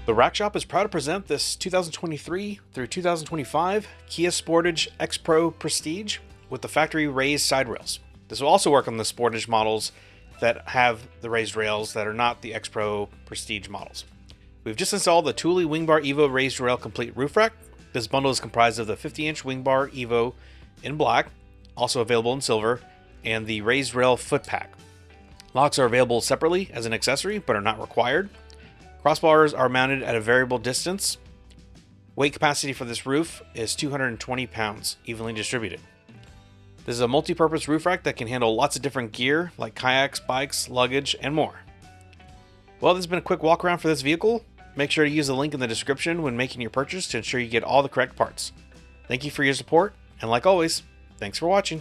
The Rack Shop is proud to present this 2023 through 2025 Kia Sportage X-Pro Prestige with the factory raised side rails. This will also work on the Sportage models that have the raised rails that are not the X-Pro Prestige models. We've just installed the Thule WingBar Evo raised rail complete roof rack. This bundle is comprised of the 50-inch WingBar Evo in black, also available in silver, and the raised rail foot pack. Locks are available separately as an accessory, but are not required. Crossbars are mounted at a variable distance. Weight capacity for this roof is 220 pounds, evenly distributed. This is a multi-purpose roof rack that can handle lots of different gear, like kayaks, bikes, luggage, and more. Well, this has been a quick walk around for this vehicle. Make sure to use the link in the description when making your purchase to ensure you get all the correct parts. Thank you for your support, and like always, thanks for watching.